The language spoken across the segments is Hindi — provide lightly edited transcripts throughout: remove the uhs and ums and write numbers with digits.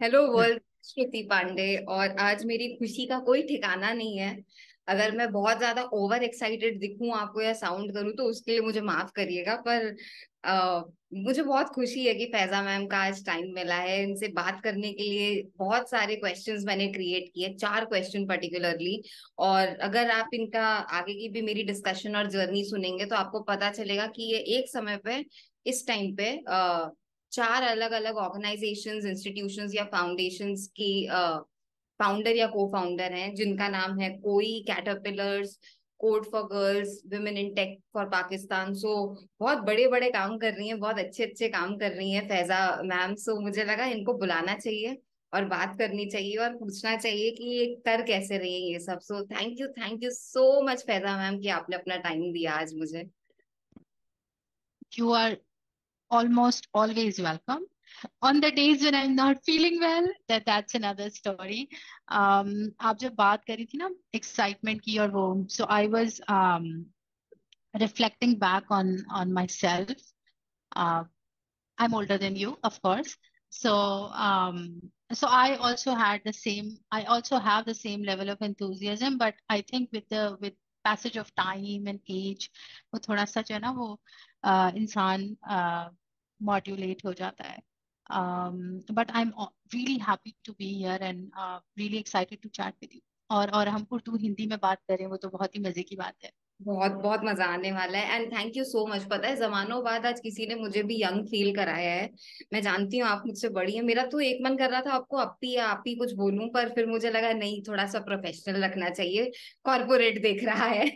Hello world. श्रुति पांडे। और आज मेरी खुशी का कोई ठिकाना नहीं है। अगर मैं बहुत ज्यादा ओवर एक्साइटेड दिखूं आपको या साउंड करूं तो उसके लिए मुझे माफ करिएगा, पर मुझे बहुत खुशी है कि फैजा मैम का आज टाइम मिला है इनसे बात करने के लिए। बहुत सारे क्वेश्चंस मैंने क्रिएट किए, 4 क्वेश्चन पर्टिकुलरली। और अगर आप इनका आगे की भी मेरी डिस्कशन और जर्नी सुनेंगे तो आपको पता चलेगा कि ये एक समय पे, इस टाइम पे 4 अलग अलग ऑर्गेनाइजेशंस, इंस्टीट्यूशंस या फाउंडेशंस की फाउंडर या को फाउंडर हैं, जिनका नाम है कोई, Caterpillars, code for girls, women in tech for Pakistan. So बहुत बड़े बड़े काम कर रही हैं, बहुत अच्छे अच्छे काम कर रही हैं फैजा मैम। सो मुझे लगा इनको बुलाना चाहिए और बात करनी चाहिए और पूछना चाहिए कि ये कर कैसे रही है ये सब। So thank you so much Faiza ma'am कि आपने अपना टाइम दिया आज मुझे। You are almost always welcome. On the days when I'm not feeling well, that's another story. आप जब बात करी थी ना excitement की और वो, so I was reflecting back on myself. Uh, I'm older than you, of course. So so I also had the same. I also have the same level of enthusiasm, but I think with passage of time and age, वो थोड़ा सा जो है ना वो इंसान मॉड्यूलेट हो जाता है. But I'm really happy to be here and really excited to chat with you. और हम उर्दू हिंदी में बात करें वो तो बहुत ही मजे की बात है. बहुत बहुत मजा आने वाला है and thank you so much. पता है, जमानों बाद आज किसी ने मुझे भी यंग फील कराया है। मैं जानती हूँ आप मुझसे बड़ी हैं, मेरा तो एक मन कर रहा था आपको अप्पी या आप ही कुछ बोलूं, पर फिर मुझे लगा नहीं, थोड़ा सा प्रोफेशनल रखना चाहिए, कॉर्पोरेट देख रहा है।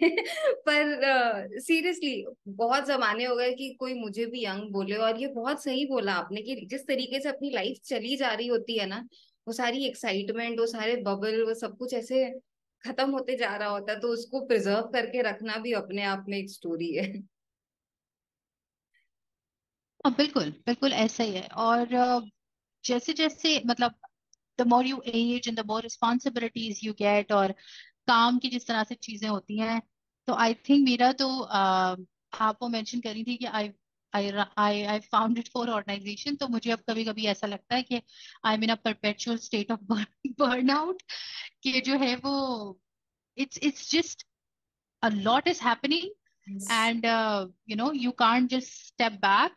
पर सीरियसली बहुत जमाने हो गए कि कोई मुझे भी यंग बोले। और ये बहुत सही बोला आपने कि जिस तरीके से अपनी लाइफ चली जा रही होती है ना, वो सारी एक्साइटमेंट, वो सारे बबल, वो सब कुछ ऐसे खत्म होते जा रहा होता है, तो उसको प्रिजर्व करके रखना भी अपने आप में एक स्टोरी है। हाँ, बिल्कुल बिल्कुल ऐसा ही है. और जैसे जैसे मतलब the more you age and the more responsibilities you get और काम की जिस तरह से चीजें होती हैं, तो आई थिंक मेरा तो आप वो मेंशन करी थी कि I found it for organisation. तो मुझे अब कभी कभी ऐसा लगता है कि I am in a perpetual state of burnout. कि जो है वो it's just a lot is happening Yes. and you can't just step back.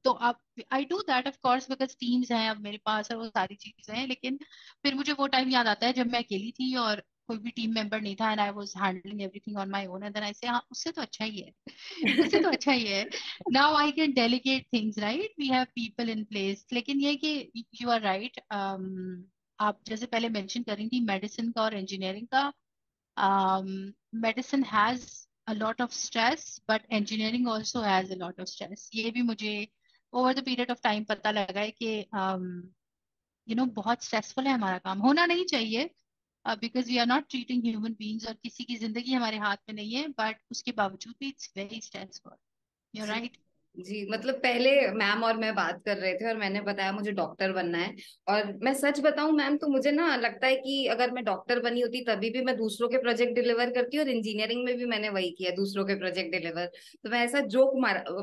तो आप I do that of course because teams हैं अब मेरे पास और वो सारी चीजें हैं, लेकिन फिर मुझे वो टाइम याद आता है जब मैं अकेली थी और कोई भी टीम मेंबर नहीं था and I was handling everything on my own and then I say हाँ उससे तो अच्छा ही है. उससे तो अच्छा ही है. Now I can delegate things, right, we have people in place. लेकिन ये कि यू आर राइट. आप जैसे पहले मेंशन कर रही थी मेडिसिन का और इंजीनियरिंग का. medicine has a lot of stress, but engineering also has a lot of stress. ये भी मुझे over the period of time पता लगा है कि बहुत स्ट्रेसफुल है. हमारा काम होना नहीं चाहिए because we are not treating human beings और किसी की जिंदगी हमारे हाथ में नहीं है, बट उसके बावजूद भी इट्स वेरी स्ट्रेसफुल. यू जी। राइट. जी, मतलब पहले मैम और मैं बात कर रहे थे और मैंने बताया मुझे डॉक्टर बनना है। और मैं सच बताऊं मैम, तो मुझे ना लगता है कि अगर मैं डॉक्टर बनी होती तभी भी मैं दूसरों के प्रोजेक्ट डिलीवर करती, और इंजीनियरिंग में भी मैंने वही किया, दूसरों के प्रोजेक्ट डिलीवर। तो मैं ऐसा जोक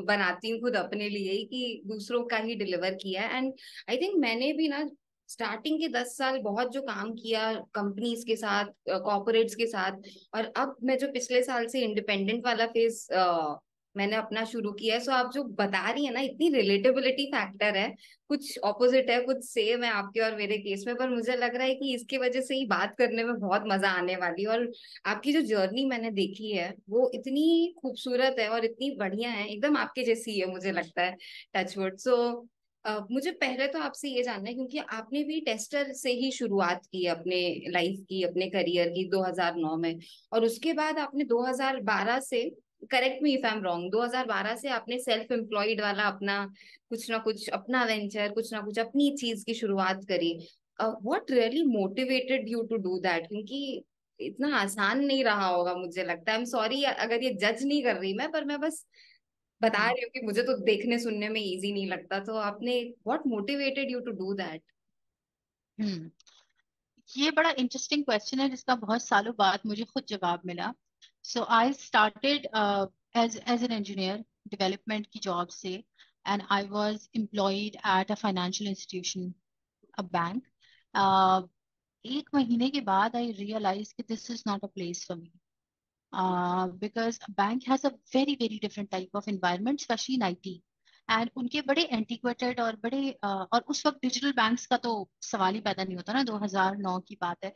बनाती हूँ खुद अपने लिए ही कि दूसरों का ही डिलीवर किया। एंड आई थिंक मैंने भी ना स्टार्टिंग के 10 साल बहुत जो काम किया कंपनीज के साथ, कॉर्पोरेट्स के साथ, और अब मैं जो पिछले साल से इंडिपेंडेंट वाला फेज मैंने अपना शुरू किया है। सो आप जो बता रही है ना, इतनी रिलेटेबिलिटी फैक्टर है, कुछ ऑपोजिट है कुछ सेम है आपके और मेरे केस में, पर मुझे लग रहा है कि इसकी वजह से ही बात करने में बहुत मजा आने वाली है। और आपकी जो जर्नी मैंने देखी है वो इतनी खूबसूरत है और इतनी बढ़िया है, एकदम आपके जैसी है मुझे लगता है। टचवुड। सो मुझे पहले तो आपसे ये जानना है, क्योंकि आपने भी टेस्टर से ही शुरुआत की है अपने लाइफ की, अपने करियर की 2009 में। और उसके बाद आपने 2012 से, correct me if I am wrong, 2012 से आपने सेल्फ एम्प्लॉयड वाला अपना कुछ ना कुछ अपना वेंचर, कुछ ना कुछ अपनी चीज की शुरुआत करी। What really motivated you to do that? क्योंकि इतना आसान नहीं रहा होगा मुझे लगता है। आई एम सॉरी अगर ये जज नहीं कर रही मैं, पर मैं बस बता हम्म. रही हूँ कि मुझे तो देखने सुनने में इजी नहीं लगता। तो आपने, what motivated you to do that? Hmm. ये बड़ा इंटरेस्टिंग क्वेश्चन है जिसका बहुत सालों बाद मुझे खुद जवाब मिला. So I started as an engineer development की जॉब से, and I was employed at a financial institution. A bank. एक महीने के बाद आई रियलाइज कि this is not a place for me, because a bank has a very very different type of environment, especially in IT. And उनके बड़े एंटीक्वेटेड और बड़े और उस वक्त डिजिटल बैंक्स का तो सवाल ही पैदा नहीं होता ना, 2009 की बात है।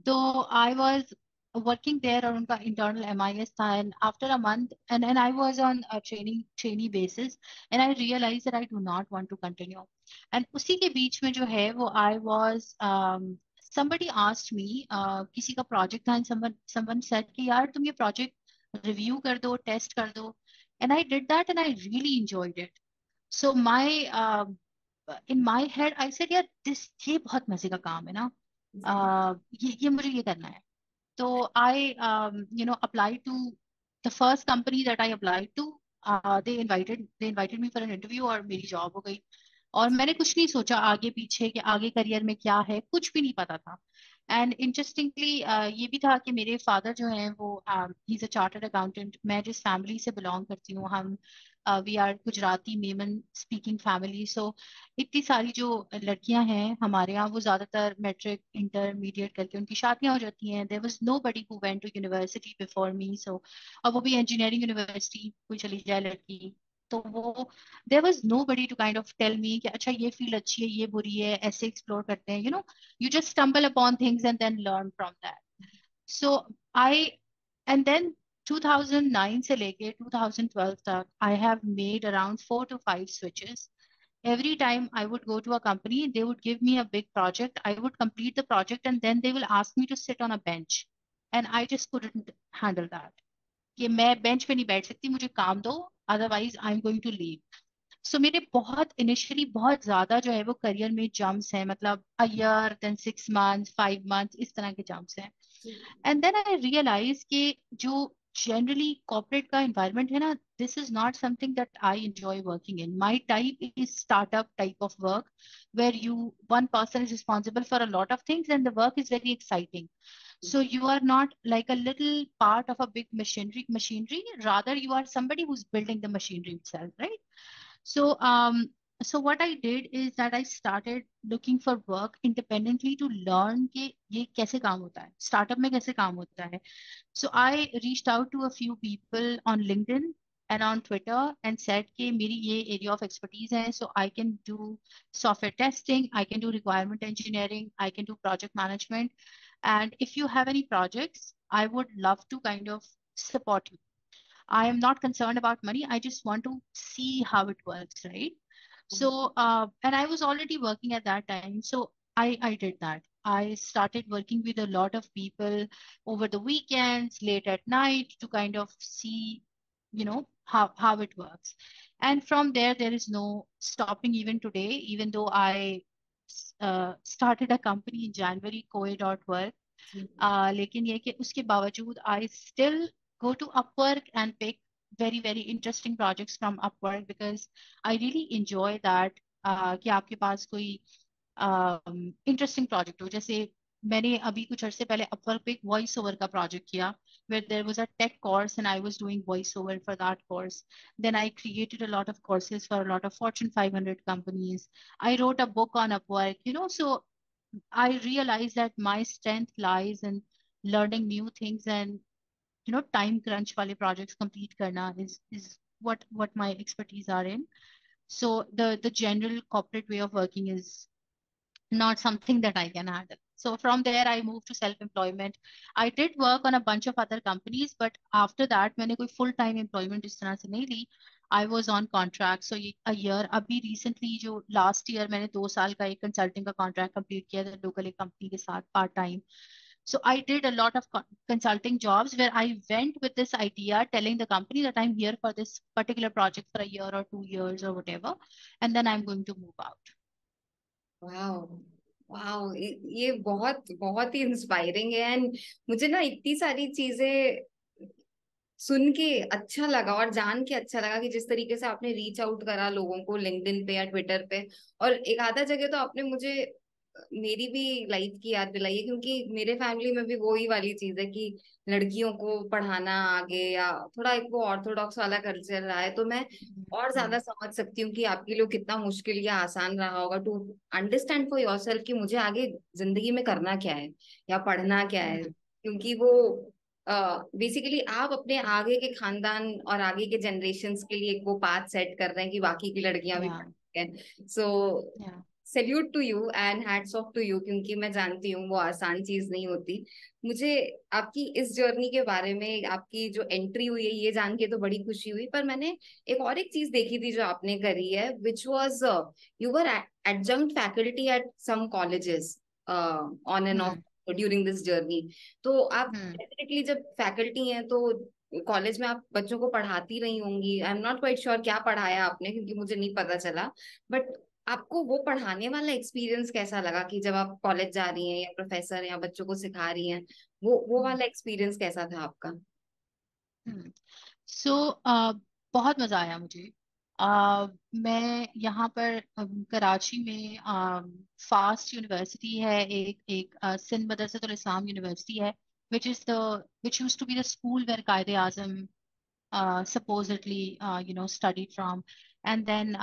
तो आई वॉज वर्किंग देयर और उनका इंटरनल MIS था, and after a month and I was on trainee basis, and I realise that I do not want to continue. एंड उसी के बीच में जो है वो I was somebody asked me, किसी का प्रोजेक्ट था, and someone said कि यार तुम ये प्रोजेक्ट रिव्यू कर दो, टेस्ट कर दो, and I did that and I really enjoyed it. So my in my head I said यार this ये बहुत मजे का काम है ना, जी। ये मुझे ये करना है। तो I applied to the first company that I applied to. They invited me for an interview और मेरी जॉब हो गई। और मैंने कुछ नहीं सोचा आगे पीछे कि आगे करियर में क्या है, कुछ भी नहीं पता था। एंड इंटरेस्टिंगली ये भी था कि मेरे फादर जो हैं वो ही इज अ चार्टर्ड अकाउंटेंट। मैं जिस फैमिली से बिलोंग करती हूँ, हम we are Gujarati Memon speaking family. So इतनी सारी जो लड़कियां हैं हमारे यहाँ वो ज्यादातर मैट्रिक इंटरमीडिएट करके उनकी शादियां हो जाती हैं। There was nobody who went to university before me. So और वो भी इंजीनियरिंग यूनिवर्सिटी कोई चली जाए लड़की, तो वो there was nobody to kind of tell me कि अच्छा ये फील्ड अच्छी है, ये बुरी है, ऐसे एक्सप्लोर करते हैं, you just stumble upon things and then learn from that. So I and then 2009 से लेके 2012 तक I have made around 4 to 5 switches. Every time I would go to a company, they would give me a big project. I would complete the project and then they will ask me to sit on a bench. And I just couldn't handle that. कि मैं बेंच पे नहीं बैठ सकती, मुझे काम दो, otherwise I am going to leave. So मेरे बहुत इनिशियली बहुत ज्यादा जो है वो करियर में जंप्स हैं, मतलब a year, then 6 months, 5 months, इस तरह के जंप्स हैं। एंड देन आई रियलाइज कि जो जनरली कॉर्पोरेट का एनवायरनमेंट है ना, this is not something that I enjoy working in. My type is startup type of work, where you one person is responsible for a lot of things and the work is very exciting. So you are not like a little part of a big machinery, rather you are somebody who's building the machinery itself, right? So, so what I did is that I started looking for work independently to learn कि ये कैसे काम होता है, startup में कैसे काम होता है. So I reached out to a few people on LinkedIn and on Twitter and said कि मेरी ये area of expertise है, so I can do software testing, I can do requirement engineering, I can do project management, and if you have any projects, I would love to kind of support you. I am not concerned about money. I just want to see how it works, right? So, and I was already working at that time. So I did that. I started working with a lot of people over the weekends, late at night to kind of see, how it works. And from there, there is no stopping even today, even though I started a company in January, Koe.work. लेकिन ये कि उसके बावजूद I still go to Upwork and pick very very interesting projects from Upwork because I really enjoy that, कि आपके पास कोई इंटरेस्टिंग प्रोजेक्ट हो। जैसे मैंने अभी कुछ अर्से पहले Upwork पे एक वॉइस ओवर का प्रोजेक्ट किया, where there was a tech course and I was doing voice over for that course. Then I created a lot of courses for a lot of Fortune 500 companies. I wrote a book on Upwork, so I realized that my strength lies in learning new things, and time crunch wale projects complete karna is what my expertise are in. So the general corporate way of working is not something that I can handle. So from there, I moved to self-employment. I did work on a bunch of other companies, but after that, मैंने कोई full-time employment इस तरह से नहीं ली. I was on contract. So a year, अभी recently जो last year मैंने 2 साल का एक consulting का contract complete किया था local एक company के साथ part time. So I did a lot of consulting jobs where I went with this idea, telling the company that I'm here for this particular project for a year or 2 years or whatever, and then I'm going to move out. Wow, wow, ये बहुत बहुत ही इंस्पायरिंग है। एंड मुझे ना इतनी सारी चीजें सुन के अच्छा लगा और जान के अच्छा लगा कि जिस तरीके से आपने रीच आउट करा लोगों को लिंक्डइन पे या ट्विटर पे, और एक आधा जगह तो आपने मुझे मेरी भी लाइफ की याद दिलाई है, क्योंकि मेरे फैमिली में भी वही वाली चीज है कि लड़कियों को पढ़ाना आगे, या थोड़ा एक वो ऑर्थोडॉक्स वाला कल्चर रहा है। तो मैं और ज्यादा हम्म, समझ सकती हूँ कि आपके लिए कितना मुश्किल या आसान रहा होगा टू अंडरस्टैंड फॉर योरसेल्फ कि मुझे आगे जिंदगी में करना क्या है या पढ़ना क्या है। हम्म, क्योंकि वो बेसिकली आप अपने आगे के खानदान और आगे के जनरेशन्स के लिए एक वो पाथ सेट कर रहे हैं कि बाकी की लड़कियां भी या पढ़ हैं। सो या salute to you and hats off to you, क्योंकि मैं जानती हूँ वो आसान चीज नहीं होती। मुझे आपकी इस जर्नी के बारे में, आपकी जो एंट्री हुई है ये जान के तो बड़ी खुशी हुई, पर मैंने एक चीज देखी थी जो आपने करी है, which was you were adjunct faculty at some colleges on and off hmm, during this journey. तो आप हम्म, डेफिनेटली जब फैकल्टी हैं तो कॉलेज में आप बच्चों को पढ़ाती रही होंगी। आई एम नॉट क्वाइट श्योर क्या पढ़ाया आपने, क्योंकि मुझे नहीं पता चला। बट आपको वो पढ़ाने वाला एक्सपीरियंस कैसा लगा कि जब आप कॉलेज जा रही हैं या प्रोफेसर या बच्चों को सिखा रही हैं, वो हम्म, वाला एक्सपीरियंस कैसा था आपका? हम्म। सो बहुत मजा आया मुझे। मैं यहाँ पर कराची में फास्ट यूनिवर्सिटी है, एक एक सिंध मदरसतुल इस्लाम यूनिवर्सिटी है, which is the which used to be the school where Qaeda Azam supposedly studied from. And then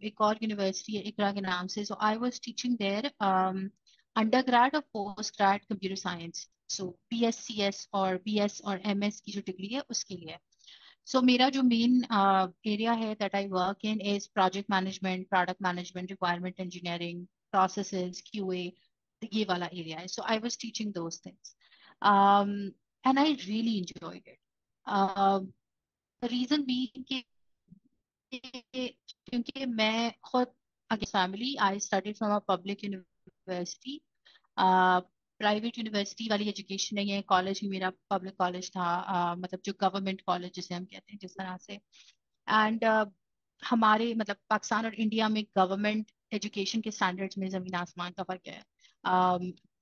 एक और यूनिवर्सिटी है इकरा के नाम से, so I was teaching there undergrad और post grad computer science, so BScs और BS और MS की जो डिग्री है उसके लिए। सो मेरा जो मेन एरिया है that I work in is project management, product management, requirement engineering, processes, QA, ये वाला एरिया है। So I was teaching those things and I really enjoyed it. Reason be कि क्योंकि मैं खुद family, I study from a public university. Private university वाली एजुकेशन नहीं है, कॉलेज ही मेरा पब्लिक कॉलेज था, मतलब जो गवर्नमेंट कॉलेज जिसे हम कहते हैं जिस तरह से। एंड हमारे मतलब पाकिस्तान और इंडिया में गवर्नमेंट एजुकेशन के स्टैंडर्ड्स में जमीन आसमान का फर्क है।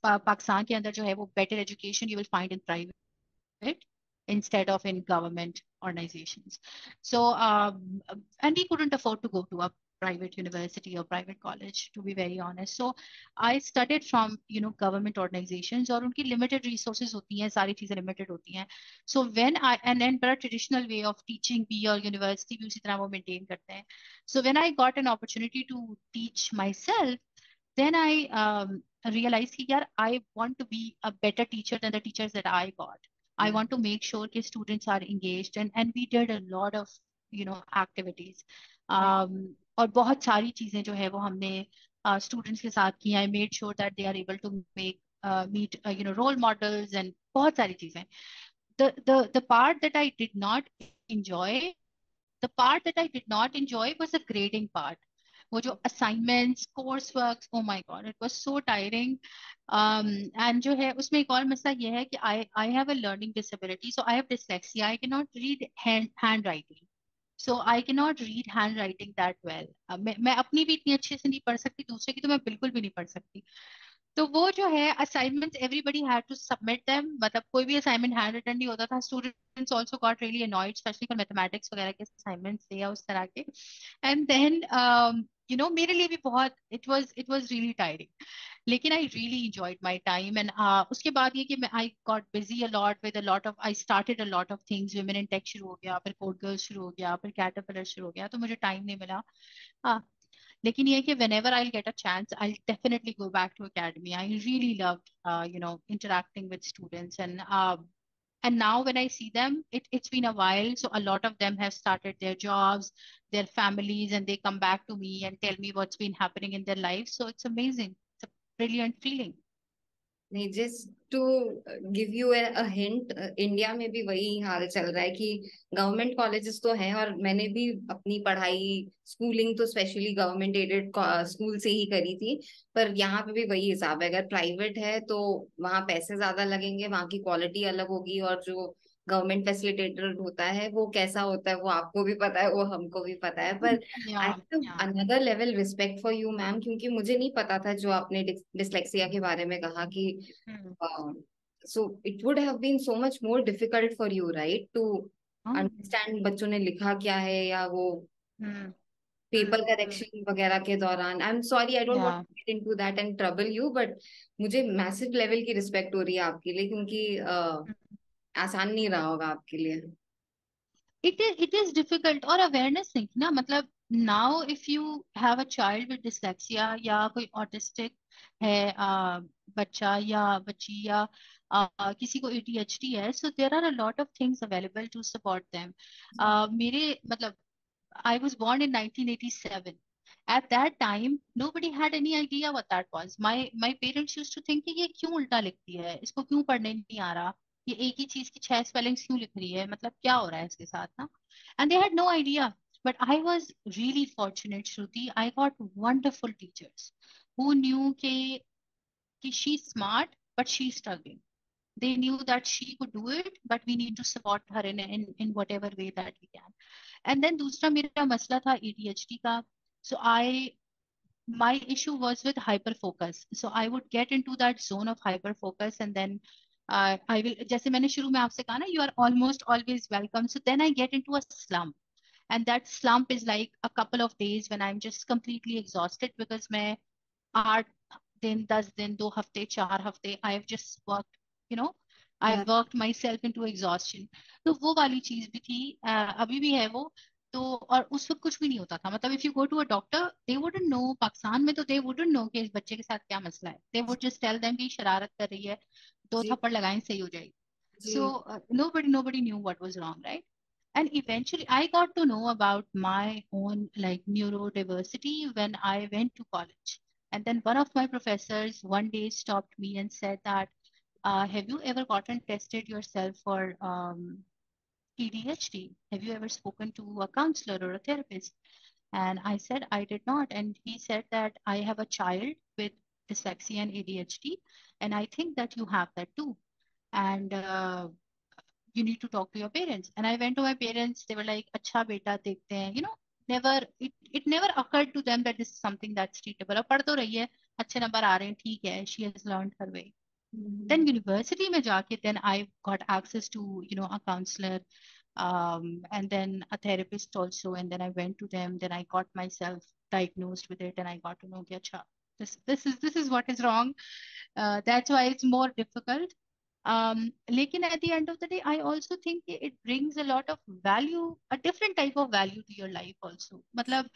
पाकिस्तान के अंदर जो है वो better education you will find in private instead of in government organizations. So, and we couldn't afford to go to a private university or private college, to be very honest. So, I studied from government organizations, और उनकी limited resources होती हैं, सारी चीजें limited होती हैं. So when I and बड़ा traditional way of teaching भी और university भी उसी तरह वो maintain करते हैं. So when I got an opportunity to teach myself, then I realized कि यार I want to be a better teacher than the teachers that I got. I want to make sure कि students are engaged, and we did a lot of activities. और बहुत सारी चीजें जो है वो हमने students के साथ की. I made sure that they are able to make meet role models and बहुत सारी चीजें. The part that I did not enjoy, the part that I did not enjoy was the grading part. वो जो assignments, coursework, oh my god, it was so tiring. And जो है उसमें एक और मसला ये है कि I have a learning disability, so I have dyslexia. I cannot read handwriting. So I cannot read handwriting that well. मैं अपनी भी इतनी अच्छे से नहीं पढ़ सकती, दूसरे की तो मैं बिल्कुल भी नहीं पढ़ सकती. तो वो जो है assignments everybody had to submit them, मतलब कोई भी असाइनमेंट हैंड रिटन नहीं होता था. Students also got really annoyed, specially for mathematics वगैरह के असाइनमेंट्स या उस तरह के. एंड देन मेरे लिए भी बहुत इट वाज रियली टायरिंग. लेकिन I really enjoyed my time. And उसके बाद ये कि मैं I got busy a lot with a lot of, I started a lot of things. Women in tech शुरू हो गया, फिर कोड गर्ल्स शुरू हो गया, फिर कैटरपिलर शुरू हो गया, तो मुझे टाइम नहीं मिला. हाँ, लेकिन ये है कि whenever I'll get a chance, I'll definitely go back to academy. I really loved, interacting with students, and now when I see them, it's been a while. So a lot of them have started their jobs, their families, and they come back to me and tell me what's been happening in their lives. So it's amazing. It's a brilliant feeling. नहीं, just to give you a hint, India में भी वही हाल चल रहा है कि गवर्नमेंट कॉलेजेस तो हैं, और मैंने भी अपनी पढ़ाई स्कूलिंग तो स्पेशली गवर्नमेंट एडेड स्कूल से ही करी थी। पर यहाँ पे भी वही हिसाब है, अगर प्राइवेट है तो वहाँ पैसे ज्यादा लगेंगे, वहाँ की क्वालिटी अलग होगी, और जो गवर्नमेंट फैसिलिटेटर होता है वो कैसा होता है वो आपको भी पता है, वो हमको भी पता है। पर आई Yeah, have yeah. Another level respect for you ma'am, क्योंकि मुझे नहीं पता था जो आपने डिसलेक्सिया के बारे में कहा कि Hmm. So it would have been so much more difficult for you right to Hmm. Understand बच्चों ने लिखा क्या है, या वो Hmm. पेपर करेक्शन वगैरह के दौरान। I am sorry, I don't want या to get into that and trouble you, but मुझे मैसिव लेवल की रिस्पेक्ट हो रही है आपके लिए, क्योंकि आसान नहीं रहा होगा आपके लिए। it is difficult, और अवेयरनेस नहीं थी ना, मतलब now if you have a child with dyslexia या कोई ऑटिस्टिक है, बच्चा या बच्ची, या किसी को एडीएचडी है, so there are a lot of things available to support them. मेरे मतलब I was born in 1987. At that time, nobody had any idea what that was. My parents used to think कि ये क्यों उल्टा लिखती है, इसको क्यों पढ़ने नहीं आ रहा, ये एक ही चीज की 6 स्पेलिंग्स क्यों लिख रही है, मतलब क्या हो रहा है इसके साथ ना। And they had no idea. But I was really fortunate, Shruti. I got wonderful teachers who knew कि she's smart, but she's struggling. They knew that she could do it, but we need to support her in whatever way that we can. And then दूसरा मेरा मसला था ADHD का. So my issue was with hyper focus. So I would get into that zone of hyper focus, and then I will, जैसे मैंने शुरू में आपसे कहा ना, you are almost always welcome. So then I get into a slump, and that slump is like a couple of days when I'm just completely exhausted because मैं 8 दिन 10 दिन 2 हफ्ते 4 हफ्ते I have just work, you know, I Yeah. Worked my self into exhaustion. तो वो वाली चीज भी थी, अभी भी है वो। तो और उस वक्त कुछ भी नहीं होता था, मतलब if you go to a doctor they wouldn't know, Pakistan में तो दे वुडंट नो कि इस बच्चे के साथ क्या मसला है, they would just tell them कि शरारत कर रही है, दो जी। थप्पड़ लगाएं सही हो जाएगी। जी। So nobody knew what was wrong, right? And eventually I got to know about my own like neurodiversity when I went to college. And then one of my professors one day stopped me and said that, have you ever gotten tested yourself for ADHD? Have you ever spoken to a counselor or a therapist? And I said, I did not. And he said that I have a child with dyslexia and ADHD, and I think that you have that too. And you need to talk to your parents. And I went to my parents. They were like, "अच्छा बेटा देखते हैं." Never it never occurred to them that this is something that's treatable. अब पढ़ तो रही है, अच्छे नंबर आ रहे हैं, ठीक है. She has learned her way. Then hmm. university में जाके then I got access to a counselor, and then a therapist also, and then I went to them. Then I got myself diagnosed with it, and I got to know कि अच्छा this is what is wrong. That's why it's more difficult. लेकिन at the end of the day, I also think it brings a lot of value, a different type of value to your life also. मतलब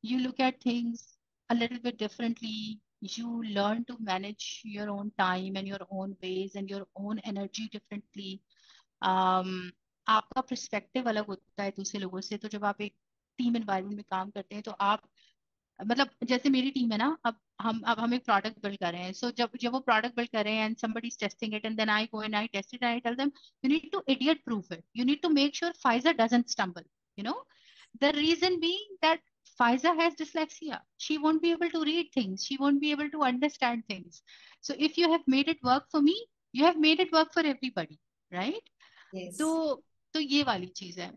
you look at things a little bit differently. You learn to manage your own time and your own ways and your own energy differently. आपका पर्सपेक्टिव अलग होता है दूसरे लोगों से, तो जब आप एक टीम एनवायरनमेंट में काम करते हैं तो आप, मतलब जैसे मेरी टीम है ना, अब हम एक प्रोडक्ट बिल्ड कर रहे हैं, सो जब जब वो प्रोडक्ट बिल्ड कर रहे हैं and somebody is testing it and then I go and I test it and I tell them you need to idiot proof it, you need to make sure Pfizer doesn't stumble, you know the reason being that Pfizer has dyslexia, she won't be able to read things, she won't be able to understand things, so if you have made it work for me, you have made it work for everybody, right? Yes. तो तो ये वाली चीज है।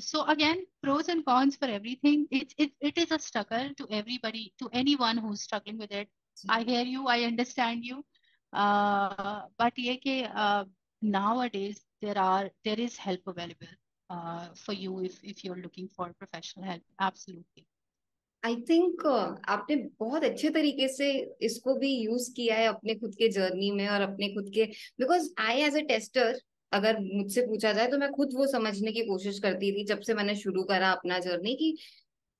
So again, pros and cons for everything. It is a struggle to everybody, to anyone who's struggling with it. I hear you, I understand you. But ये कि nowadays there is help available for you if you're looking for professional help. Absolutely. I think आपने बहुत अच्छे तरीके से इसको भी यूज किया है अपने खुद के जर्नी में और अपने खुद के, because I as a tester, अगर मुझसे पूछा जाए तो मैं खुद वो समझने की कोशिश करती थी जब से मैंने शुरू करा अपना जर्नी, कि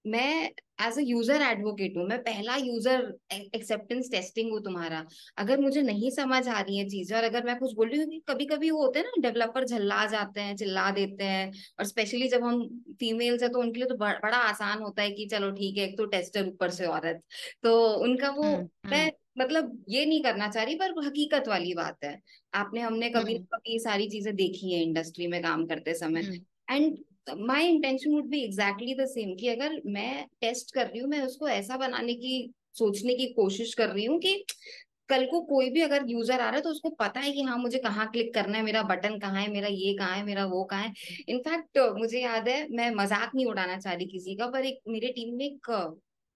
मैं एज अ यूजर एडवोकेट हूँ, मैं पहला यूजर एक्सेप्टेंस टेस्टिंग हूँ तुम्हारा। अगर मुझे नहीं समझ आ रही है चीजें और अगर मैं कुछ बोल रही हूँ, कभी कभी वो होते हैं ना डेवलपर झल्ला जाते हैं, चिल्ला देते हैं, और स्पेशली जब हम फीमेल्स है तो उनके लिए तो बड़ा आसान होता है कि चलो ठीक है, एक तो टेस्टर ऊपर से औरत, तो उनका वो, हम्म मैं हम्म मतलब ये नहीं करना चाह रही, पर हकीकत वाली बात है। आपने हमने कभी हम्म ना कभी ये सारी चीजें देखी है इंडस्ट्री में काम करते समय। Hmm and my intention would be exactly the same, कि अगर मैं टेस्ट कर रही हूँ, मैं उसको ऐसा बनाने की सोचने की कोशिश कर रही हूँ कि कल को कोई भी अगर यूजर आ रहा है तो उसको पता है कि हाँ मुझे कहाँ क्लिक करना है, मेरा बटन कहाँ है, मेरा ये कहाँ है, मेरा वो कहाँ है। इनफैक्ट मुझे याद है, मैं मजाक नहीं उड़ाना चाह रही किसी का, पर एक मेरे टीम में एक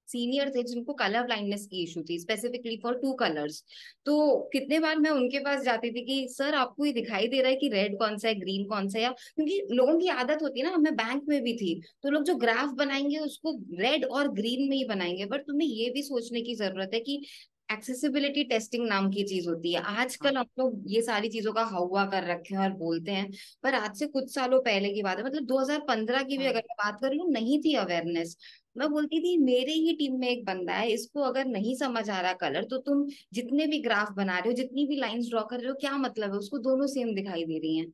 सीनियर थे जिनको कलर ब्लाइंडनेस की इशू थी, स्पेसिफिकली फॉर 2 कलर्स। तो कितने बार मैं उनके पास जाती थी कि सर आपको ये दिखाई दे रहा है कि रेड कौन सा है, ग्रीन कौन सा है, या क्योंकि लोगों की आदत होती है ना, मैं बैंक में भी थी, तो लोग जो ग्राफ बनाएंगे उसको रेड और ग्रीन में ही बनाएंगे, बट तुम्हें ये भी सोचने की जरूरत है कि एक्सेसिबिलिटी टेस्टिंग नाम की चीज होती है। हाँ। आजकल हम लोग ये सारी चीजों का हवा कर रखे हैं और बोलते हैं, पर आज से कुछ सालों पहले की बात है, मतलब 2015 की भी हम्म अगर मैं बात कर लूं, नहीं थी अवेयरनेस। मैं बोलती थी मेरे ही टीम में एक बंदा है, इसको अगर नहीं समझ आ रहा कलर, तो तुम जितने भी ग्राफ बना रहे हो, जितनी भी लाइंस ड्रॉ कर रहे हो, क्या मतलब है, उसको दोनों सेम दिखाई दे रही हैं।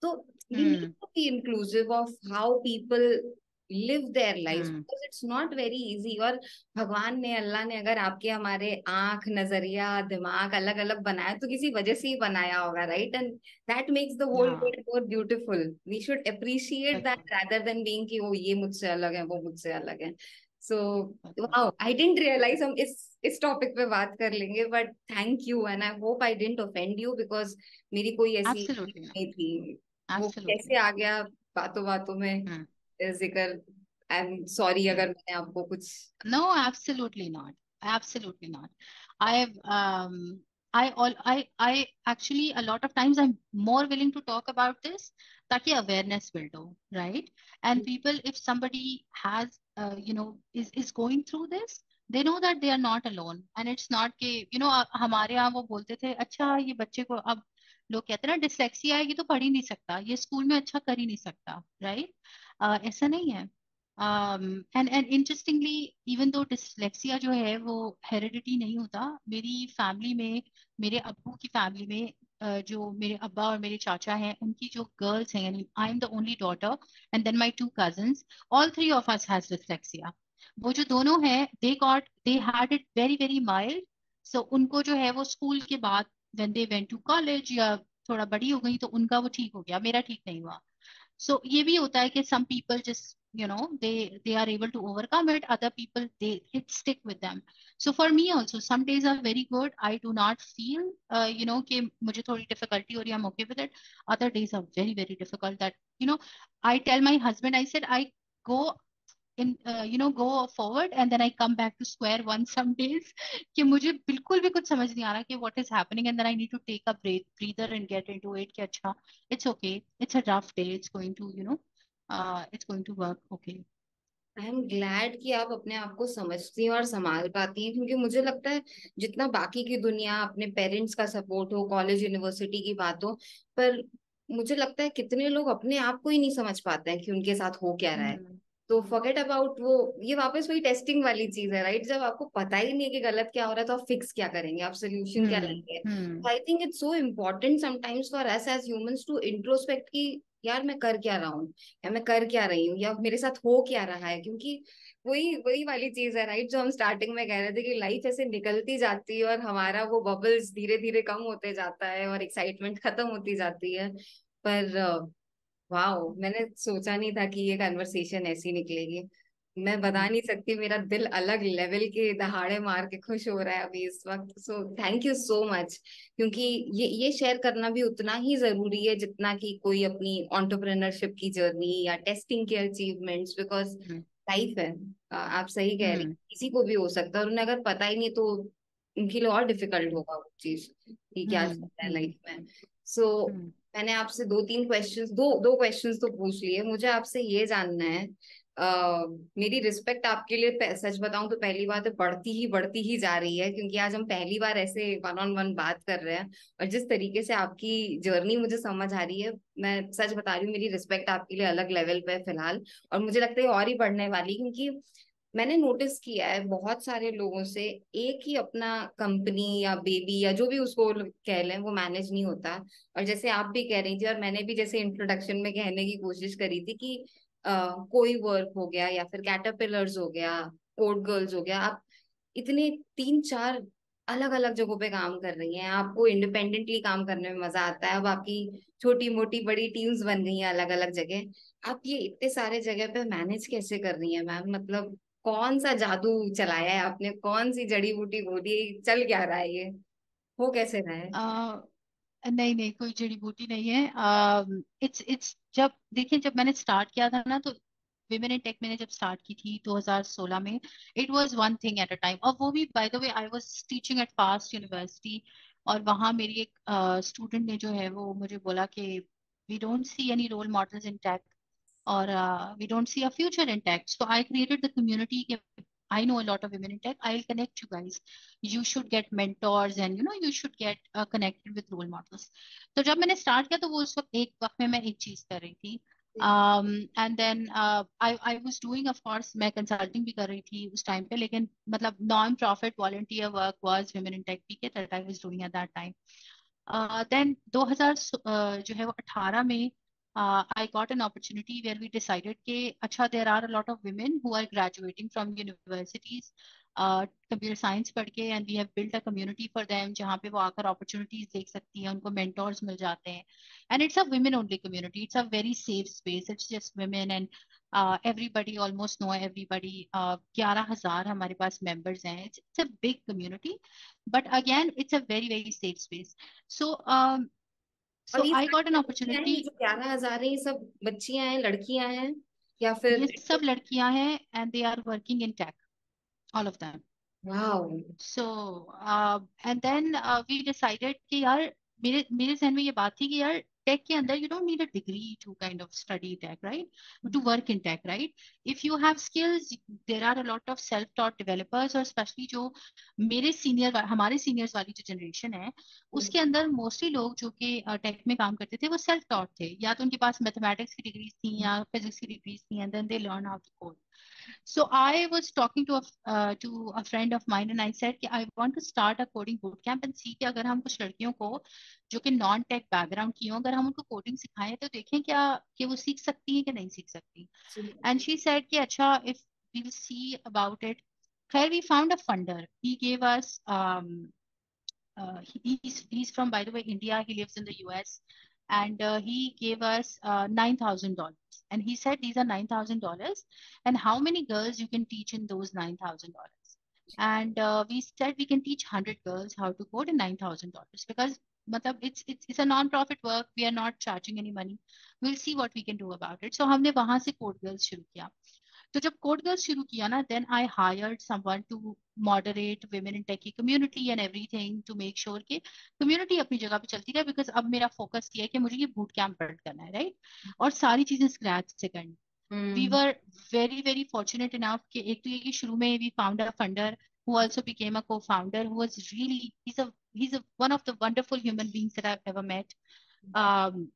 तो we need hmm to be inclusive of how people live their lives, hmm because it's not very easy। और भगवान ने, अल्लाह ने अगर आपके हमारे आंख, नजरिया, दिमाग अलग अलग बनाया तो किसी वजह से ही बनाया होगा, right? And that makes the whole हाँ, world more beautiful. We should appreciate बिल्कुल दैट रादर देन बीइंग कि वो ये मुझसे अलग है, वो मुझसे अलग है। सो बिल्कुल। वाओ, आई डिडंट रियलाइज हम इस टॉपिक पे बात कर लेंगे, but thank you, and I hope I didn't offend you, because मेरी कोई ऐसी एब्सोल्युटली नहीं थी। वो कैसे एब्सोल्युटली। आ गया बातों बातों में हम्म जिक्र। आई एम सॉरी हम्म अगर मैंने आपको कुछ। No, absolutely not. Absolutely not. I've I actually a lot of times I'm more willing to talk about this ताकि awareness build हो, right? And people, if somebody has is going through this, they know that they are not alone, and it's not कि हमारे यहाँ वो बोलते थे, अच्छा ये बच्चे को अब लोग कहते हैं ना डिसलेक्सिया है, ये तो पढ़ ही नहीं सकता, ये स्कूल में अच्छा कर ही नहीं सकता, राइट? ऐसा नहीं है। And interestingly, even though dyslexia जो है वो हेरिडिटी नहीं होता, मेरी फैमिली में, मेरे अब्बू की फैमिली में, जो मेरे अब्बा और मेरे चाचा हैं उनकी जो गर्ल्स हैं, यानी I am the only daughter and then my 2 cousins, all 3 of us has dyslexia. वो जो दोनों हैं, they had it very very mild. So उनको जो है वो स्कूल के बाद when they went to college या थोड़ा बड़ी हो गई तो उनका वो ठीक हो गया, मेरा ठीक नहीं हुआ। So ये भी होता है कि some people just they are able to overcome it, other people they it stick with them. So for me also some days are very good, I do not feel कि मुझे थोड़ी difficulty हो रही है, I'm okay with it. Other days are very very difficult that I tell my husband, I said I go go forward and then I come back to square one some days कि मुझे बिल्कुल भी कुछ समझ नहीं आ रहा कि what is happening, and then I need to take a breather and get into it कि अच्छा, it's okay, it's a rough day, it's going to it's going to work okay. I am glad कि आप अपने आप को समझती हैं और संभाल पाती हैं, क्योंकि मुझे लगता है जितना बाकी की दुनिया, अपने पेरेंट्स का सपोर्ट हो, कॉलेज यूनिवर्सिटी की बात हो, पर मुझे लगता है कितने लोग अपने आप को ही नहीं समझ पाते हैं कि उनके साथ हो क्या रहा है। हम्म तो फॉरगेट अबाउट वो, ये वापस वही टेस्टिंग वाली चीज है, राइट? जब आपको पता ही नहीं है कि गलत क्या हो रहा है, तो आप फिक्स क्या करेंगे, आप सोल्यूशन क्या लेंगे? Hmm I think it's so important sometimes for us as humans to introspect कि यार मैं कर क्या रहा हूँ, या मैं कर क्या रही हूँ, या मेरे साथ हो क्या रहा है। क्योंकि वही वही वाली चीज है, राइट, जो हम स्टार्टिंग में कह रहे थे कि लाइफ ऐसे निकलती जाती है और हमारा वो बबल्स धीरे धीरे कम होते जाता है और एक्साइटमेंट खत्म होती जाती है। पर वाओ, मैंने सोचा नहीं था कि ये कन्वर्सेशन ऐसी निकलेगी। मैं बता हम्म नहीं सकती, मेरा दिल अलग लेवल के दहाड़े मार के खुश हो रहा है अभी इस वक्त। So thank you so much, क्योंकि ये शेयर करना भी उतना ही जरूरी है जितना कि कोई अपनी एंटरप्रेन्योरशिप की जर्नी या टेस्टिंग के अचीवमेंट्स, बिकॉज हम्म लाइफ है। आप सही कह रही हैं, हम्म किसी को भी हो सकता है, और उन्हें अगर पता ही नहीं तो उनके लिए और डिफिकल्ट हम्म होगा वो चीज कि क्या हम्म चलता है हम्म लाइफ में। सो हम्म मैंने आपसे दो क्वेश्चंस तो पूछ लिए। मुझे आपसे ये जानना है, मेरी रिस्पेक्ट आपके लिए सच बताऊं तो पहली बात है बढ़ती ही जा रही है, क्योंकि आज हम पहली बार ऐसे वन ऑन वन बात कर रहे हैं, और जिस तरीके से आपकी जर्नी मुझे समझ आ रही है, मैं सच बता रही हूँ, मेरी रिस्पेक्ट आपके लिए अलग लेवल पे है फिलहाल। और मुझे लगता है और ही बढ़ने वाली, क्योंकि मैंने नोटिस किया है बहुत सारे लोगों से, एक ही अपना कंपनी या बेबी या जो भी उसको कह लें, वो मैनेज नहीं होता। और जैसे आप भी कह रही थी, और मैंने भी जैसे इंट्रोडक्शन में कहने की कोशिश करी थी कि कोई वर्क हो गया या फिर कैटरपिलर्स हो गया, कोड गर्ल्स हो गया, आप इतने 3-4 अलग अलग जगहों पे काम कर रही हैं, आपको इंडिपेंडेंटली काम करने में मजा आता है। अब आपकी छोटी मोटी बड़ी टीम्स बन गई हैं अलग अलग जगह, आप ये इतने सारे जगह पे मैनेज कैसे कर रही हैं मैम? मतलब कौन सा जादू चलाया है आपने, कौन सी जड़ी बूटी घोली है, चल क्या रहा है ये, हो कैसे रहा है? नहीं नहीं, कोई जड़ी बूटी नहीं है। इट्स इट्स जब देखिए, जब मैंने स्टार्ट किया था ना, तो विमेन इन टेक मैंने जब स्टार्ट की थी 2016 में, it was one thing at a time. और वो भी by the way I was teaching eight fast university, और वहाँ मेरी एक स्टूडेंट ने जो है वो मुझे बोला कि we don't see any role models in tech, or we don't see a future in tech. So I created the community. I know a lot of women in tech. I'll connect you guys. You should get mentors, and you know you should get connected with role models. तो जब मैंने स्टार्ट किया तो वो उस वक्त एक वक्त में मैं एक चीज कर रही थी। And then I was doing, of course मैं कंसल्टिंग भी कर रही थी उस टाइम पे, लेकिन मतलब non profit volunteer work was women in tech PK that I was doing at that time. Then 2000 जो है वो 18 में I got an opportunity where we decided कि अच्छा there are a lot of women who are graduating from universities computer science पढ़ के, and we have built a community for them जहाँ पे वो आकर opportunities देख सकती हैं, उनको mentors मिल जाते हैं, and it's a women only community, it's a very safe space, it's just women and everybody almost know everybody। 11,000 हमारे पास members हैं, it's a big community, but again it's a very very safe space। so um, और so ये I got an सारी लड़कियां हैं, opportunity। ये जो 11,000 है, ये सब बच्चियां हैं, लड़कियां हैं या ये फिर? सब लड़कियां हैं and they are working in tech, all of them. वाह। So and then we decided कि यार, मेरे मेरे जहन में ये बात थी कि यार टेक के अंदर you don't need a degree to kind of study tech, right, to work in tech, right. If you have skills, there are a lot of self taught developers, और स्पेशली जो मेरे सीनियर हमारे सीनियर्स वाली जो जनरेशन है उसके अंदर मोस्टली लोग जो कि टेक में काम करते थे वो सेल्फ टॉट थे, या तो उनके पास मैथमेटिक्स की डिग्रीज थी या फिजिक्स की डिग्रीज थी, and then they learn how to code. So I was talking to a friend of mine and I said कि I want to start a coding boot camp and see कि अगर हम कुछ लड़कियों को जो कि नॉन टेक बैकग्राउंड की हो, अगर हम उनको कोडिंग सिखाएं तो देखें क्या कि वो सीख सकती हैं कि नहीं सीख सकती। एंड शी सेड कि अच्छा, if we'll see about it। खैर we found a funder, he gave us he's from, by the way, India. He lives in the US, and he gave us $9,000. And he said these are $9,000, and how many girls you can teach in those $9,000? And we said we can teach 100 girls how to code in $9,000 because मतलब it's a non-profit work. We are not charging any money. We'll see what we can do about it. So हमने वहां से कोड गर्ल्स शुरू किया। तो जब कोड गर्ल्स शुरू किया ना, then I hired someone to moderate women in tech की community and everything to make sure कि कम्युनिटी अपनी जगह पे चलती रहे, बिकॉज अब मेरा फोकस ये है कि मुझे ये बूट कैंप बिल्ड करना है, राइट, और सारी चीजें स्क्रैच से करनी। We hmm. Were very very fortunate enough कि एक तो ये कि शुरू में we found a funder who also became a co-founder who was really he's a one of the wonderful human beings that I've ever met। um,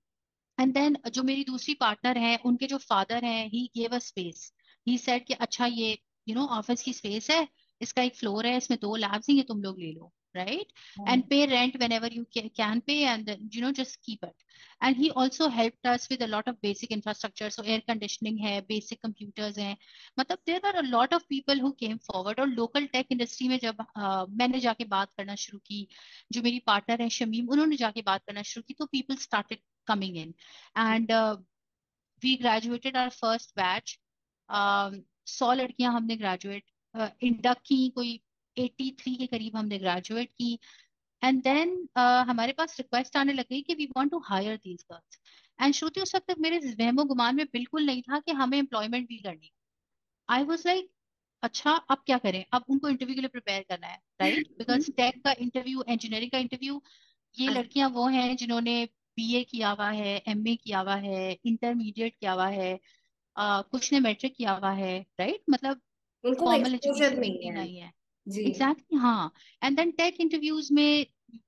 and then जो मेरी दूसरी पार्टनर है उनके जो फादर हैं, he gave a space. He said कि अच्छा ये ऑफिस की स्पेस है, इसका एक फ्लोर है, इसमें 2 लैब्स हैं, ये तुम लोग ले लो, right, and pay rent whenever you can pay, and just keep it. And he also helped us with a lot of basic infrastructure, so air conditioning है, बेसिक कंप्यूटर्स हैं, मतलब there are a lot of people who came forward. और लोकल टेक इंडस्ट्री में जब मैंने जाके बात करना शुरू की, जो मेरी पार्टनर है शमीम, उन्होंने जाके बात करना शुरू की, तो people started coming in, and we graduated our first batch। 100 लड़कियां हमने ग्रेजुएट इंडक की, कोई 83 के करीब हमने ग्रेजुएट की। एंड देन हमारे पास रिक्वेस्ट आने लगी कि we want to hire these girls. And Shruti, उस वक्त तक मेरे वहमो गुमान में बिल्कुल नहीं था कि हमें एम्प्लॉयमेंट भी करनी। आई वॉज लाइक अच्छा अब क्या करें, अब उनको इंटरव्यू के लिए प्रिपेयर करना है, राइट, बिकॉज टेक का इंटरव्यू, इंजीनियरिंग का इंटरव्यू, ये लड़कियां वो हैं जिन्होंने बीए किया हुआ है, एमए किया हुआ है, इंटरमीडिएट किया हुआ है, कुछ ने मैट्रिक किया हुआ है, राइट, मतलब उनको वो फॉर्मल एक्सपोजर एजुकेशन नहीं उनकी है। नहीं है। जी। एग्जैक्टली, हाँ। एंड देन टेक इंटरव्यूज में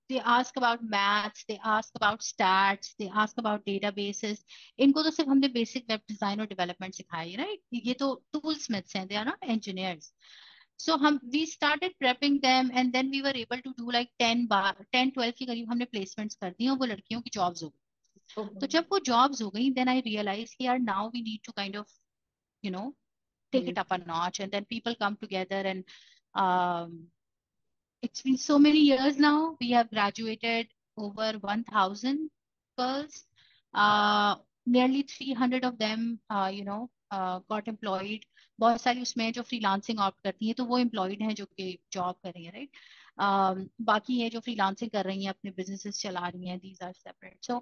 they ask about maths, they ask about stats, they ask about databases. इनको तो सिर्फ हमने बेसिक वेब डिजाइन और डेवलपमेंट सिखाई, राइट, ये तो टूल स्मिथ्स हैं, they are not engineers. So we started prepping them, and then we were able to do like 10 12 के करीब हमने placements कर दी और वो लड़कियों की jobs हो गई। ओके। तो जब वो jobs हो गई, then I realized कि यार now we need to kind of you know take hmm. it up a notch, and then people come together, and um, it's been so many years now. We have graduated over 1,000 girls. Nearly 300 of them, got employed. बहुत सारी उसमें जो फ्रीलांसिंग ऑप्ट करती हैं तो वो एम्प्लॉयड हैं जो कि जॉब कर रही हैं, राइट। बाकी है जो फ्रीलांसिंग कर रही हैं, अपने बिजनेसेस चला रही हैं, दीज आर सेपरेट। सो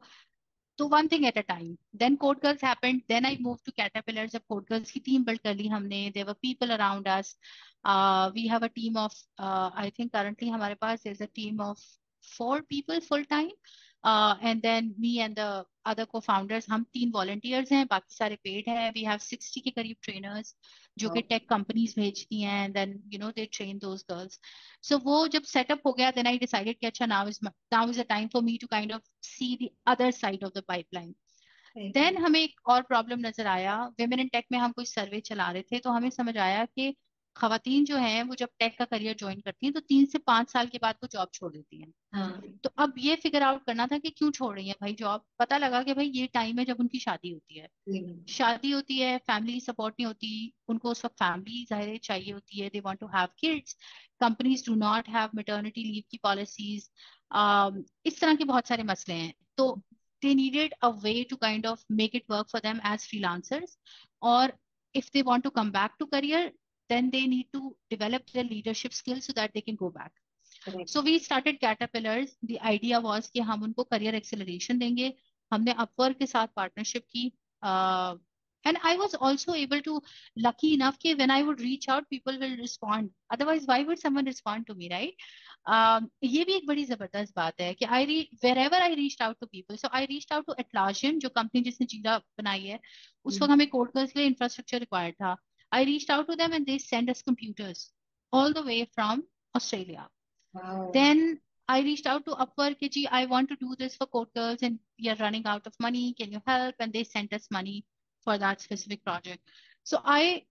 तो one thing at a time. Then code girls happened, then I move to Caterpillar. जब कोड गर्ल्स की टीम बिल्ड कर ली हमने, there were people around us. We have a team of, I think currently हमारे पास is a team of 4 people full time. And then me and the other co-founders, हम 3 volunteers हैं, बाकी सारे पेड हैं. We have 60 के करीब trainers जो कि टेक कंपनीज भेजती हैं, and then they train those girls. So वो जब सेटअप हो गया, then I decided कि अच्छा, now is the time for me to kind of see the other side of the pipeline. Then हमें एक और प्रॉब्लम नजर आया. विमेन इन टेक में हम कोई सर्वे चला रहे थे, तो हमें समझ आया कि खवातीन जो हैं वो जब टेक का करियर ज्वाइन करती हैं तो 3 से 5 साल के बाद वो जॉब छोड़ देती हैं. हाँ. तो अब ये फिगर आउट करना था कि क्यों छोड़ रही हैं भाई जॉब. पता लगा कि भाई ये टाइम है जब उनकी शादी होती है. शादी होती है, फैमिली सपोर्ट नहीं होती उनको, उस वक्त फैमिली जाहिर है चाहिए होती है, they want to have kids. Companies do not have maternity leave की पॉलिसीज. इस तरह के बहुत सारे मसले हैं. तो they needed a way to kind of make it work for them as freelancers, or if they want to come back to career, then they need to develop their leadership skills so that they can go back. So we started Caterpillars. The idea was कि हम उनको career acceleration देंगे. हमने Upwork के साथ partnership की. And I was also able to, lucky enough कि when I would reach out, people will respond. Otherwise, why would someone respond to me, right? ये भी एक बड़ी जबरदस्त बात है कि wherever I reached out to people. So I reached out to Atlassian, जो कंपनी जिसने जीरा बनाई है. उस वक्त हमें कोड के लिए इंफ्रास्ट्रक्चर रिक्वायर्ड था. I reached out to them and they sent us computers all the way from Australia. Wow. Then I reached out to Upwork, कि, I want to do this for code girls and we are running out of money. Can you help? And they sent us money for that specific project. So I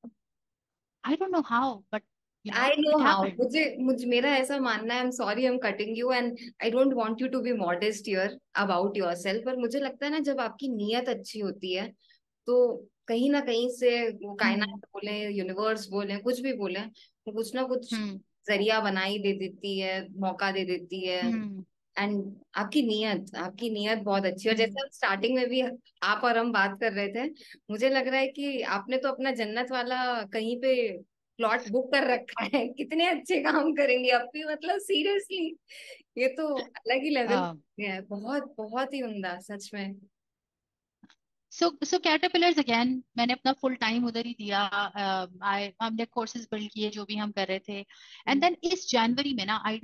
don't know how, but I know it how. happened. मुझे मुझे मेरा ऐसा मानना है, I am sorry I am cutting you and I don't want you to be modest here about yourself, पर मुझे लगता है ना, जब आपकी नीयत अच्छी होती है तो कहीं ना कहीं से वो Hmm. कायनात बोले, यूनिवर्स बोले, कुछ भी बोले, तो कुछ ना कुछ Hmm. जरिया बनाई दे देती है, मौका दे देती है. Hmm. एंड आपकी नीयत बहुत अच्छी है. और जैसे Hmm. हम स्टार्टिंग में भी आप और हम बात कर रहे थे, मुझे लग रहा है कि आपने तो अपना जन्नत वाला कहीं पे प्लॉट बुक कर रखा है. कितने अच्छे काम करेंगे आप भी, मतलब सीरियसली ये तो अलग ही लेवल Uh, है. बहुत बहुत ही उम्दा सच में. so Caterpillars again, मैंने अपना फुल टाइम उधर ही दिया. हमने कोर्सेज बिल्ड किए जो भी हम कर रहे थे. एंड देन इस जनवरी में ना आई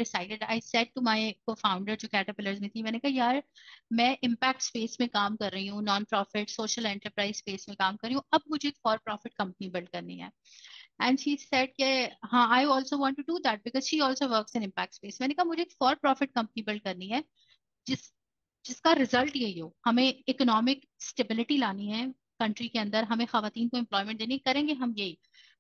सेड टू माय को फाउंडर जो कैटरपिलर्स में थी, मैंने कहा यार मैं इम्पैक्ट स्पेस में काम कर रही हूँ, non profit social enterprise space में काम कर रही हूँ, अब मुझे एक फॉर प्रॉफिट कंपनी बिल्ड करनी है. एंड शी सेड कि हाँ, I also want to do that because she also works in impact space. मैंने कहा मुझे एक फॉर प्रॉफिट कंपनी बिल्ड करनी है जिस जिसका रिजल्ट यही हो. हमें इकोनॉमिक स्टेबिलिटी लानी है कंट्री के अंदर, हमें खवातीन को एम्प्लॉयमेंट देनी, करेंगे हम यही.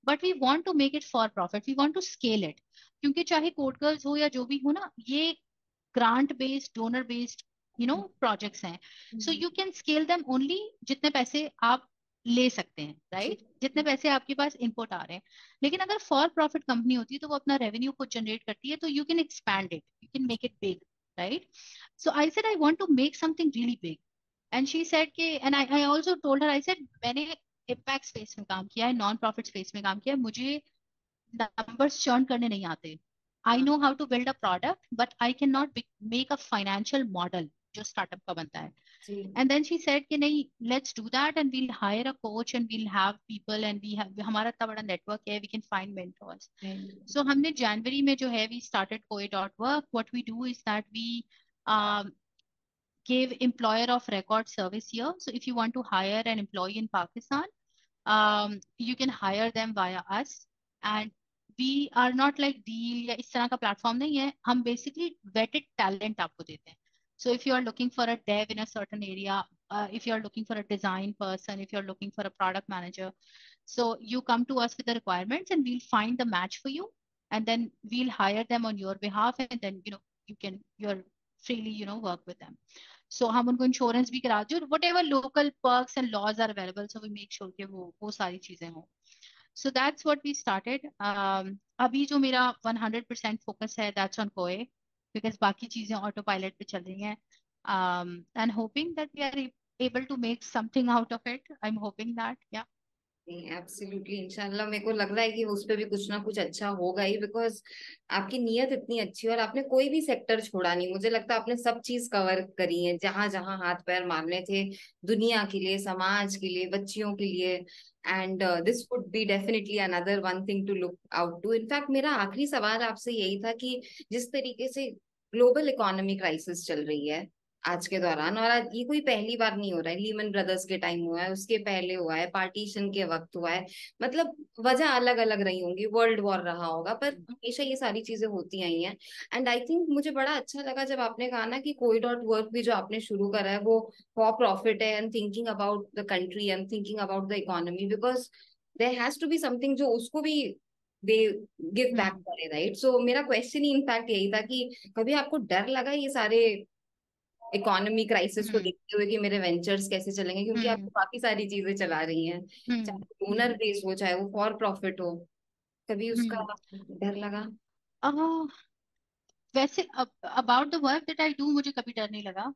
But we want to make it for profit, we want to scale it. क्योंकि चाहे कोड गर्ल्स हो या जो भी हो ना, ये grant based, donor based projects हैं. So you can scale them only जितने पैसे आप ले सकते हैं, राइट? जितने पैसे आपके पास इनपुट आ रहे हैं. लेकिन अगर फॉर प्रॉफिट कंपनी होती है तो वो अपना रेवेन्यू खुद जनरेट करती है, तो you can expand it, you can make it big, right? So I said I want to make something really big. And she said कि, and I also told her, I said मैंने impact space में काम किया है, नॉन प्रॉफिट स्पेस में काम किया है, मुझे नंबर्स चर्न करने नहीं आते. I know how to build a product but I can not make a financial model जो स्टार्टअप का बनता है. जी. And then she said कि नहीं, let's do that and we'll hire a coach and we'll have people and we have, हमारा इतना बड़ा नेटवर्क है, we can find mentors. So हमने जनवरी में जो है, we started Koe.work. What we do is that we um, give employer of record service here. So if you want to hire an employee in Pakistan, you can hire them via us. And we are not like deal या इस तरह का platform नहीं है. हम basically vetted talent आपको देते हैं. So if you are looking for a dev in a certain area, if you are looking for a design person, if you are looking for a product manager, so you come to us with the requirements and we'll find the match for you, and then we'll hire them on your behalf, and then you're freely work with them. So हम उनको इंश्योरेंस भी कराते हैं, और whatever local perks and laws are available, so we make sure कि वो सारी चीजें हों. So that's what we started. अभी जो मेरा 100% फोकस है, दैट्स ऑन कोए, बिकॉज बाकी चीजें ऑटो पायलट पे चल रही हैं. And hoping that we are able to make something out of it. I'm hoping that, yeah. Absolutely, इंशाल्लाह। मेरे को लग रहा है कि उस पे भी कुछ ना कुछ अच्छा होगा ही, बिकॉज आपकी नीयत इतनी अच्छी है और आपने कोई भी सेक्टर छोड़ा नहीं। मुझे लगता है आपने सब चीज कवर करी है, जहां जहां हाथ पैर मारने थे, दुनिया के लिए, समाज के लिए, बच्चियों के लिए। And this would be definitely another one thing to look out to. In fact मेरा आखिरी सवाल आपसे यही था कि जिस तरीके से ग्लोबल इकोनॉमिक क्राइसिस चल रही है आज के दौरान, और आज ये कोई पहली बार नहीं हो रहा है, लीमन ब्रदर्स के टाइम हुआ है, उसके पहले हुआ है, पार्टीशन के वक्त हुआ है, मतलब वजह अलग अलग रही होंगी, वर्ल्ड वॉर रहा होगा, पर हमेशा ये सारी चीजें होती आई हैं। एंड आई थिंक मुझे बड़ा अच्छा लगा जब आपने कहा ना कि कोई डॉट वर्क भी जो आपने शुरू करा है वो फॉर प्रॉफिट है, and thinking about the country and thinking about the economy, because there has to be something जो उसको भी दे गिव बैक हम्म करे, राइट? सो मेरा क्वेश्चन ही इनफैक्ट यही था कि कभी आपको डर लगा ये सारे इकोनॉमी क्राइसिस को हम्म देखते हुए कि मेरे वेंचर्स कैसे चलेंगे, क्योंकि आप हम्म तो काफी सारी चीजें चला रही हैं, हम्म चाहे ओनर बेस हो चाहे वो फॉर प्रॉफिट हो, कभी उसका हम्म डर लगा? हम्म। वैसे about the work that I do मुझे कभी डर नहीं लगा,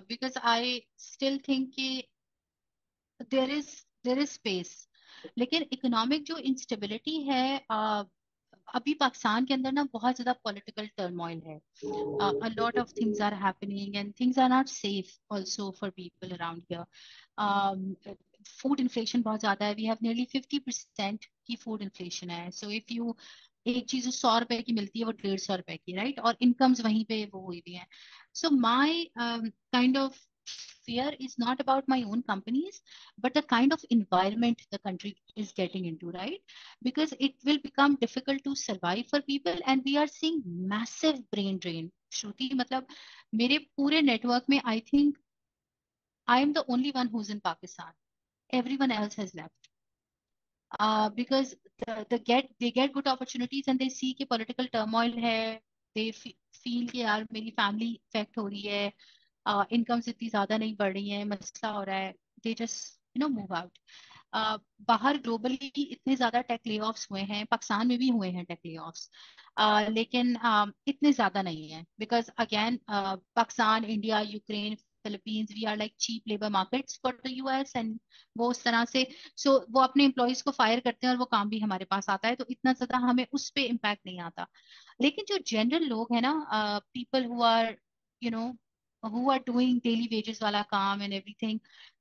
बिकॉज आई स्टिल थिंक कि देयर इज स्पेस। लेकिन इकोनॉमिक जो इंस्टेबिलिटी है, अभी पाकिस्तान के अंदर ना बहुत ज्यादा पॉलिटिकल टर्मोइल है। A lot of things are happening and things are not safe also for people around here. um, Food inflation बहुत ज्यादा है, we have nearly 50% की food inflation है। So if you एक चीज जो 100 रुपए की मिलती है वो 150 रुपए की, राइट? और इनकम्स वहीं पे वो हुई भी हैं। So my kind of fear is not about my own companies, but the kind of environment the country is getting into, right? Because it will become difficult to survive for people, and we are seeing massive brain drain. श्रुति, मतलब मेरे पूरे नेटवर्क में I think I am the only one who's in Pakistan, everyone else has left, because they get good opportunities and they see कि political turmoil है, they feel कि यार मेरी फैमिली इफेक्ट हो रही है, इनकम्स इतनी ज्यादा नहीं बढ़ रही है, मसला हो रहा है, दे जस्ट मूव आउट। बाहर ग्लोबली इतने ज्यादा टेक ले ऑफ्स हुए हैं, पाकिस्तान में भी हुए हैं टेक ले ऑफ्स, लेकिन इतने ज्यादा नहीं है, because again Pakistan, India, Ukraine, Philippines, we are like cheap labour markets for the US, and वो उस तरह से, सो वो अपने एम्प्लॉयज को फायर करते हैं और वो काम भी हमारे पास आता है, तो इतना ज्यादा हमें उस पे इम्पैक्ट नहीं आता। लेकिन जो जनरल लोग हैं ना, people who are you know who are doing daily wages वाला काम and everything,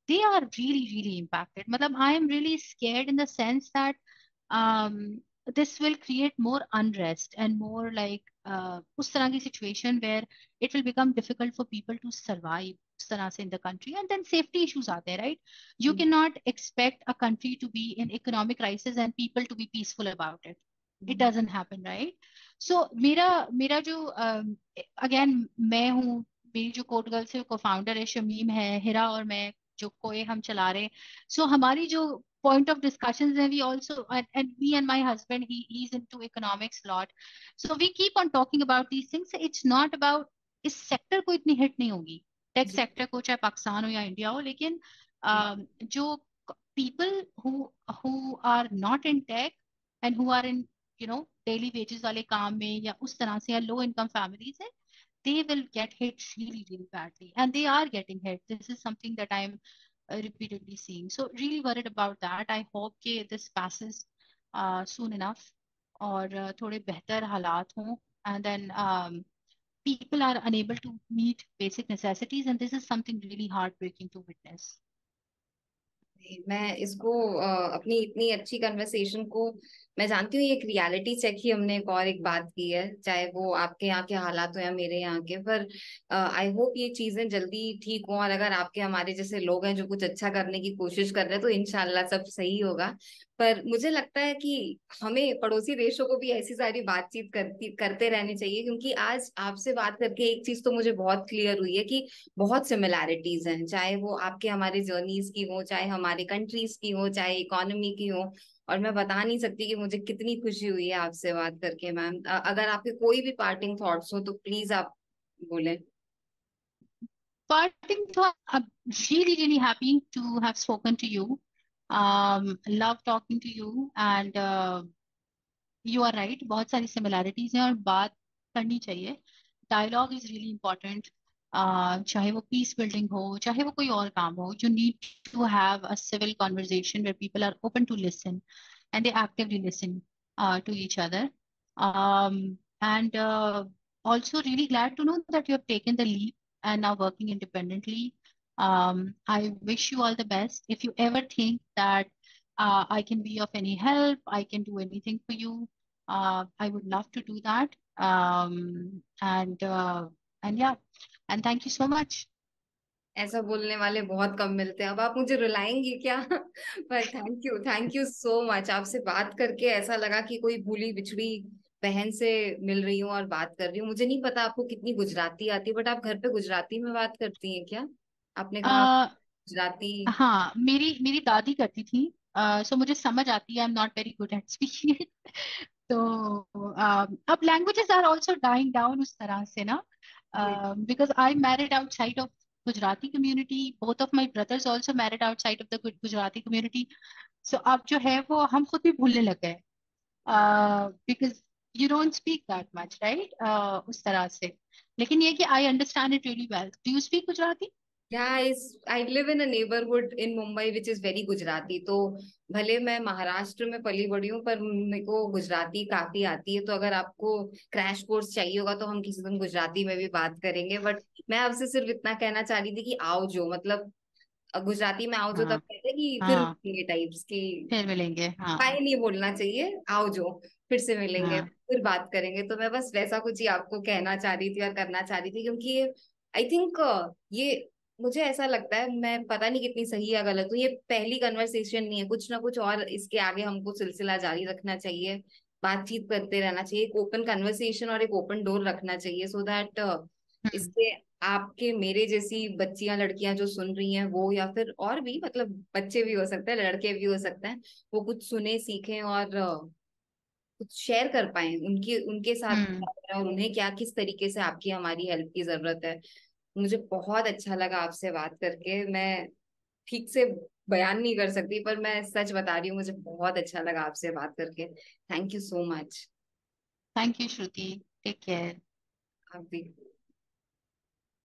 they are really impacted. मतलब I am really scared in the sense that um, this will create more unrest and more like उस तरह की situation where it will become difficult for people to survive उस तरह से in the country, and then safety issues आते हैं, right? You cannot expect a country to be in economic crisis and people to be peaceful about it. It doesn't happen, right? So मेरा मेरा जो अगेन मैं हूँ, मेरी जो कोट गर्ल से को फाउंडर है शमीम है, हिरा और मैं जो कोए हम चला रहे हैं। सो हमारी जो point of discussions है, we also and me and my husband, he's into economics a lot, so we keep on talking about these things. It's not about इस सेक्टर को इतनी हिट नहीं होगी, टेक सेक्टर को, चाहे पाकिस्तान हो या इंडिया हो, लेकिन जो people who are not in tech and who are in daily wages वाले काम में या उस तरह से, या लो इनकम फैमिलीज है, they will get hit really badly, and they are getting hit. This is something that I'm repeatedly seeing. So really worried about that. I hope कि this passes soon enough और थोड़े बेहतर हालात हों, and then people are unable to meet basic necessities, and this is something really heartbreaking to witness. मैं इसको अपनी इतनी अच्छी कन्वर्सेशन को, मैं जानती हूँ ये एक रियलिटी चेक ही हमने एक और एक बात की है, चाहे वो आपके यहाँ के हालात हो या मेरे यहाँ के, पर आई होप ये चीजें जल्दी ठीक हों, और अगर आपके हमारे जैसे लोग हैं जो कुछ अच्छा करने की कोशिश कर रहे हैं तो इंशाल्लाह सब सही होगा। पर मुझे लगता है कि हमें पड़ोसी देशों को भी ऐसी सारी बातचीत करते रहनी चाहिए, क्योंकि आज आपसे बात करके एक चीज तो मुझे बहुत क्लियर हुई है कि बहुत सिमिलैरिटीज हैं, चाहे वो आपके हमारे जर्नीज की हो, चाहे हमारे कंट्रीज की हो, चाहे इकोनॉमी की हो। और मैं बता नहीं सकती कि मुझे कितनी खुशी हुई है आपसे बात करके मैम। अगर आपके कोई भी पार्टिंग थॉट्स हो तो प्लीज आप बोलें। Parting thought, I'm really happy to have spoken to you. Love talking to you, and you are right, बहुत सारी सिमिलैरिटीज हैं और बात करनी चाहिए। Dialogue is really important. चाहे वो पीस बिल्डिंग हो, चाहे वो कोई और काम हो, you need to have a civil conversation where people are open to listen and they actively listen to each other. And also really glad to know that you have taken the leap and now working independently. I wish you all the best. If you ever think that I can be of any help, I can do anything for you, I would love to do that. And yeah, and thank you so much. ऐसा बोलने वाले बहुत कम मिलते हैं, अब आप मुझे रुलाएंगी क्या? पर थैंक यू सो मच। आपसे बात करके ऐसा लगा कि कोई भूली बिछड़ी बहन से मिल रही हूँ और बात कर रही हूँ। मुझे नहीं पता आपको कितनी गुजराती आती है, बट आप घर पे गुजराती में बात करती हैं क्या? आपने कहा Uh, गुजराती। हाँ, मेरी मेरी दादी करती थी। सो मुझे समझ आती है। I am not very good at speaking it. तो अब languages are also dying down उस तरह से ना, जी। Because I married outside of Gujarati community, both of my brothers also married outside of the Gujarati community. So अब जो है वो हम खुद भी भूलने लग गए, because you don't speak that much, right, उस तरह से। लेकिन ये कि I understand it really well. Do you speak Gujarati? Yeah, I live in a neighborhood in Mumbai which is very Gujarati. तो भले मैं महाराष्ट्र में पली बड़ी हूँ, पर मेरे को गुजराती काफी आती है। तो अगर आपको क्रैश कोर्स चाहिए होगा तो हम किसी दिन गुजराती में भी बात करेंगे। बट मैं आपसे सिर्फ इतना कहना चाह रही थी कि आओ जो, मतलब गुजराती में आओ जो तब हाँ कहते हैं कि फिर हाँ, मिलेंगे टाइप्स की। फिर मिलेंगे, हाँ बाय नहीं बोलना चाहिए, आओ जो, फिर से मिलेंगे, हाँ। फिर बात करेंगे। तो मैं बस वैसा कुछ ही आपको कहना चाह रही थी और करना चाह रही थी, क्योंकि आई थिंक ये मुझे ऐसा लगता है, मैं पता नहीं कितनी सही या गलत हूँ, ये पहली कन्वर्सेशन नहीं है, कुछ ना कुछ और इसके आगे हमको सिलसिला जारी रखना चाहिए। बातचीत करते रहना चाहिए, एक ओपन कन्वर्सेशन और एक ओपन डोर रखना चाहिए, सो दैट हम्म इससे आपके मेरे जैसी बच्चियां लड़कियां जो सुन रही हैं वो, या फिर और भी, मतलब बच्चे भी हो सकते हैं, लड़के भी हो सकते हैं, वो कुछ सुने सीखें और कुछ शेयर कर पाए उनकी उनके साथ क्या हम्म हो रहा है और उन्हें क्या, किस तरीके से आपकी हमारी हेल्प की जरूरत है। मुझे बहुत अच्छा लगा आपसे बात करके। मैं ठीक से बयान नहीं कर सकती, पर मैं सच बता रही हूँ, मुझे बहुत अच्छा लगा आपसे बात करके। Thank you so much. Thank you Shruti. Take care. आप भी।